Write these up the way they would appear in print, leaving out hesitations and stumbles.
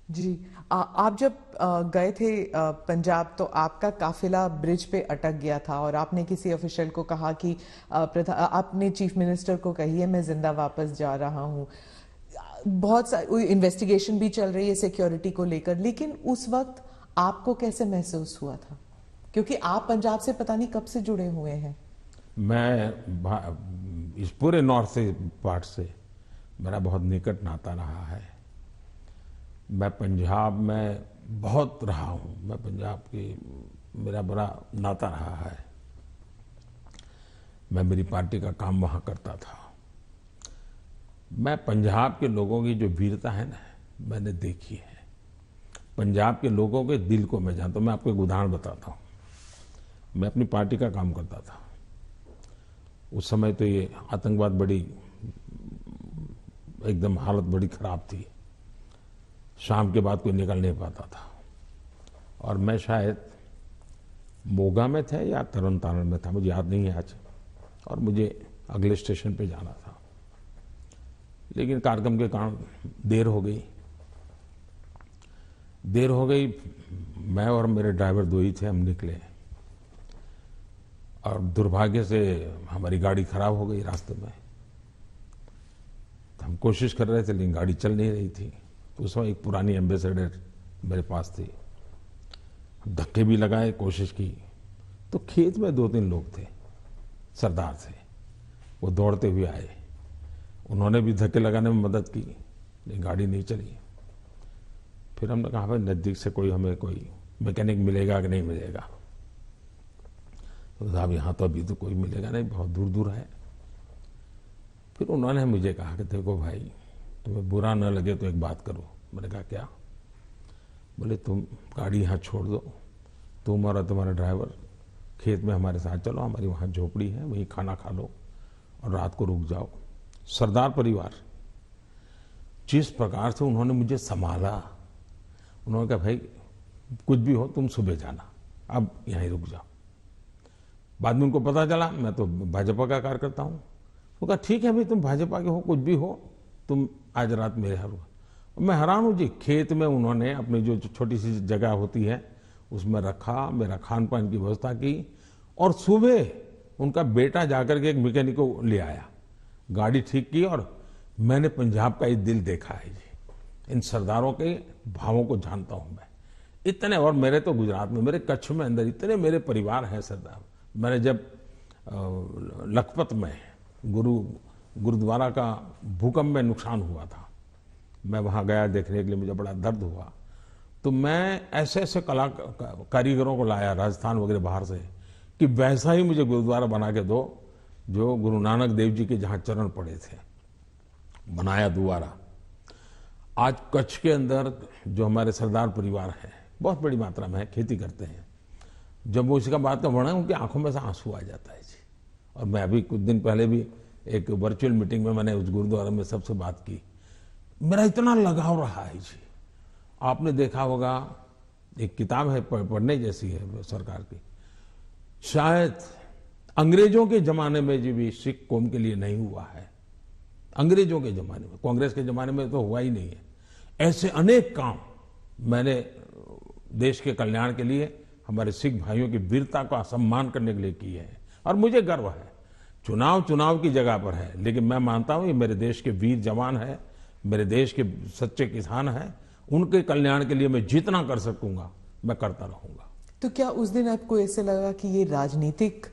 जी। आप जब गए थे पंजाब, तो आपका काफिला ब्रिज पे अटक गया था और आपने किसी ऑफिशियल को कहा कि आपने चीफ मिनिस्टर को कही है मैं जिंदा वापस जा रहा हूँ। बहुत सारी इन्वेस्टिगेशन भी चल रही है सिक्योरिटी को लेकर, लेकिन उस वक्त आपको कैसे महसूस हुआ था, क्योंकि आप पंजाब से पता नहीं कब से जुड़े हुए हैं। इस पूरे नॉर्थ से पार्ट से मेरा बहुत निकट नाता रहा है। मैं पंजाब में बहुत रहा हूँ। मैं पंजाब की मेरा बड़ा नाता रहा है। मैं मेरी पार्टी का काम वहाँ करता था। मैं पंजाब के लोगों की जो वीरता है ना, मैंने देखी है। पंजाब के लोगों के दिल को मैं जानता हूँ। मैं आपको एक उदाहरण बताता हूँ। मैं अपनी पार्टी का काम करता था। उस समय तो ये आतंकवाद बड़ी एकदम हालत बड़ी खराब थी। शाम के बाद कोई निकल नहीं पाता था। और मैं शायद मोगा में था या तरन तारण में था, मुझे याद नहीं है आज। और मुझे अगले स्टेशन पे जाना था, लेकिन कार्यक्रम के कारण देर हो गई। मैं और मेरे ड्राइवर दो ही थे, हम निकले। और दुर्भाग्य से हमारी गाड़ी खराब हो गई रास्ते में। हम कोशिश कर रहे थे, लेकिन गाड़ी चल नहीं रही थी। तो उस समय एक पुरानी एम्बेसडर मेरे पास थी। धक्के भी लगाए, कोशिश की। तो खेत में 2-3 लोग थे, सरदार थे। वो दौड़ते हुए आए। उन्होंने भी धक्के लगाने में मदद की, लेकिन गाड़ी नहीं चली। फिर हमने कहा भाई नजदीक से हमें कोई मैकेनिक मिलेगा कि नहीं मिलेगा। तो साहब यहाँ तो अभी तो कोई मिलेगा नहीं, बहुत दूर दूर है। फिर उन्होंने मुझे कहा कि देखो भाई, तुम्हें बुरा न लगे तो एक बात करो। मैंने कहा क्या? बोले तुम गाड़ी यहाँ छोड़ दो, तुम और तुम्हारा ड्राइवर खेत में हमारे साथ चलो, हमारी वहाँ झोपड़ी है, वहीं खाना खा लो और रात को रुक जाओ। सरदार परिवार, जिस प्रकार से उन्होंने मुझे संभाला। उन्होंने कहा भाई कुछ भी हो तुम सुबह जाना, अब यहीं रुक जाओ। बाद में उनको पता चला मैं तो भाजपा का कार्यकर्ता हूँ। वो कहा ठीक है भाई, तुम भाजपा के हो, कुछ भी हो, तुम आज रात मेरे यहाँ रुको। मैं हैरान हूँ जी। खेत में उन्होंने अपनी जो छोटी सी जगह होती है उसमें रखा, मेरा खान पान की व्यवस्था की। और सुबह उनका बेटा जाकर के एक मैकेनिक को ले आया, गाड़ी ठीक की। और मैंने पंजाब का ये दिल देखा है जी। इन सरदारों के भावों को जानता हूं मैं इतने। और मेरे तो गुजरात में, मेरे कच्छ में अंदर इतने मेरे परिवार हैं सरदार। मैंने जब लखपत में गुरुद्वारा का भूकंप में नुकसान हुआ था, मैं वहां गया देखने के लिए, मुझे बड़ा दर्द हुआ। तो मैं ऐसे ऐसे कारीगरों को लाया राजस्थान वगैरह बाहर से, कि वैसा ही मुझे गुरुद्वारा बना के दो जो गुरु नानक देव जी के जहां चरण पड़े थे। बनाया दोबारा। आज कच्छ के अंदर जो हमारे सरदार परिवार है, बहुत बड़ी मात्रा में है, खेती करते हैं। जब वो इसका बात का वर्णन, उनकी आंखों में से आंसू आ जाता है जी। और मैं अभी कुछ दिन पहले भी एक वर्चुअल मीटिंग में मैंने उस गुरुद्वारा में सबसे बात की। मेरा इतना लगाव रहा है जी। आपने देखा होगा, एक किताब है पढ़ने जैसी है सरकार की। शायद अंग्रेजों के जमाने में जो भी सिख कौम के लिए नहीं हुआ है, अंग्रेजों के जमाने में, कांग्रेस के जमाने में तो हुआ ही नहीं है। ऐसे अनेक काम मैंने देश के कल्याण के लिए, हमारे सिख भाइयों की वीरता का सम्मान करने के लिए किए हैं। और मुझे गर्व है। चुनाव की जगह पर है, लेकिन मैं मानता हूं ये मेरे देश के वीर जवान है, मेरे देश के सच्चे किसान हैं। उनके कल्याण के लिए मैं जितना कर सकूंगा मैं करता रहूंगा। तो क्या उस दिन आपको ऐसे लगा कि ये राजनीतिक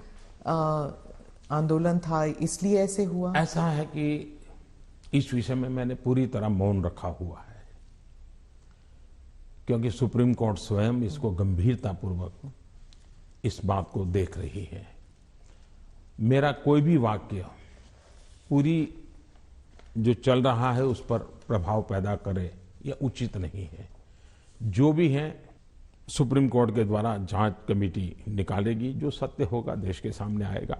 आंदोलन था, इसलिए ऐसे हुआ? ऐसा है कि इस विषय में मैंने पूरी तरह मौन रखा हुआ है, क्योंकि सुप्रीम कोर्ट स्वयं इसको गंभीरतापूर्वक इस बात को देख रही है। मेरा कोई भी वाक्य पूरी जो चल रहा है उस पर प्रभाव पैदा करे, यह उचित नहीं है। जो भी है सुप्रीम कोर्ट के द्वारा जांच कमेटी निकालेगी, जो सत्य होगा देश के सामने आएगा,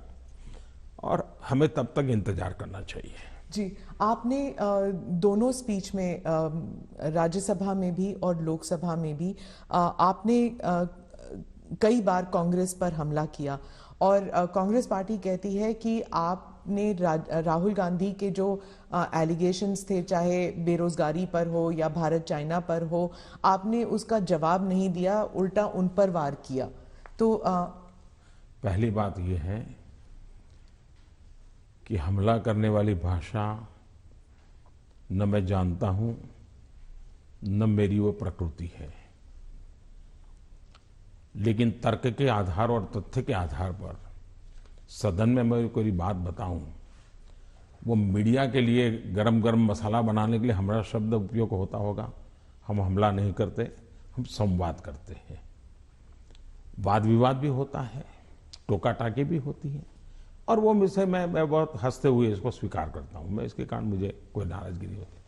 और हमें तब तक इंतजार करना चाहिए। जी, आपने दोनों स्पीच में, राज्यसभा में भी और लोकसभा में भी, आपने कई बार कांग्रेस पर हमला किया। और कांग्रेस पार्टी कहती है कि आप आपने राहुल गांधी के जो एलिगेशंस थे, चाहे बेरोजगारी पर हो या भारत चाइना पर हो, आपने उसका जवाब नहीं दिया, उल्टा उन पर वार किया। तो पहली बात यह है कि हमला करने वाली भाषा न मैं जानता हूं, न मेरी वो प्रकृति है। लेकिन तर्क के आधार और तथ्य के आधार पर सदन में मैं कोई बात बताऊं, वो मीडिया के लिए गरम गरम मसाला बनाने के लिए हमारा शब्द उपयोग होता होगा। हम हमला नहीं करते, हम संवाद करते हैं। वाद विवाद भी होता है, टोका टाकी भी होती है, और वो विषय मैं बहुत हंसते हुए इसको स्वीकार करता हूं। मैं इसके कारण मुझे कोई नाराजगी होती,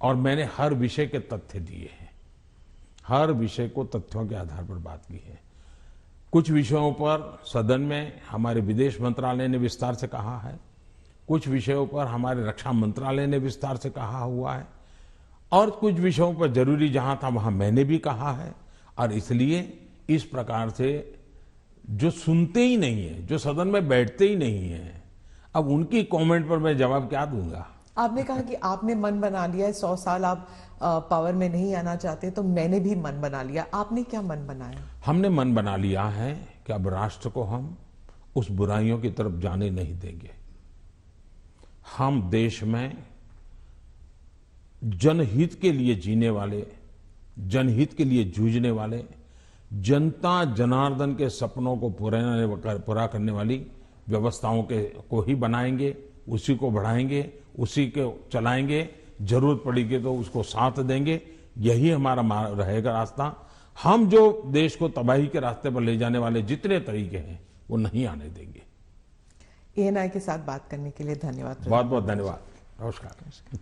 और मैंने हर विषय के तथ्य दिए हैं, हर विषय को तथ्यों के आधार पर बात की है। कुछ विषयों पर सदन में हमारे विदेश मंत्रालय ने विस्तार से कहा है, कुछ विषयों पर हमारे रक्षा मंत्रालय ने विस्तार से कहा हुआ है, और कुछ विषयों पर जरूरी जहां था वहां मैंने भी कहा है। और इसलिए इस प्रकार से जो सुनते ही नहीं है, जो सदन में बैठते ही नहीं है, अब उनकी कमेंट पर मैं जवाब क्या दूंगा। आपने कहा कि आपने मन बना लिया है, 100 साल आप पावर में नहीं आना चाहते, तो मैंने भी मन बना लिया। आपने क्या मन बनाया? हमने मन बना लिया है कि अब राष्ट्र को हम उस बुराइयों की तरफ जाने नहीं देंगे। हम देश में जनहित के लिए जीने वाले, जनहित के लिए जूझने वाले, जनता जनार्दन के सपनों को पूरा करने वाली व्यवस्थाओं को ही बनाएंगे, उसी को बढ़ाएंगे, उसी को चलाएंगे। जरूरत पड़ेगी तो उसको साथ देंगे। यही हमारा रहेगा रास्ता। हम जो देश को तबाही के रास्ते पर ले जाने वाले जितने तरीके हैं वो नहीं आने देंगे। ANI के साथ बात करने के लिए धन्यवाद। बहुत बहुत धन्यवाद। नमस्कार।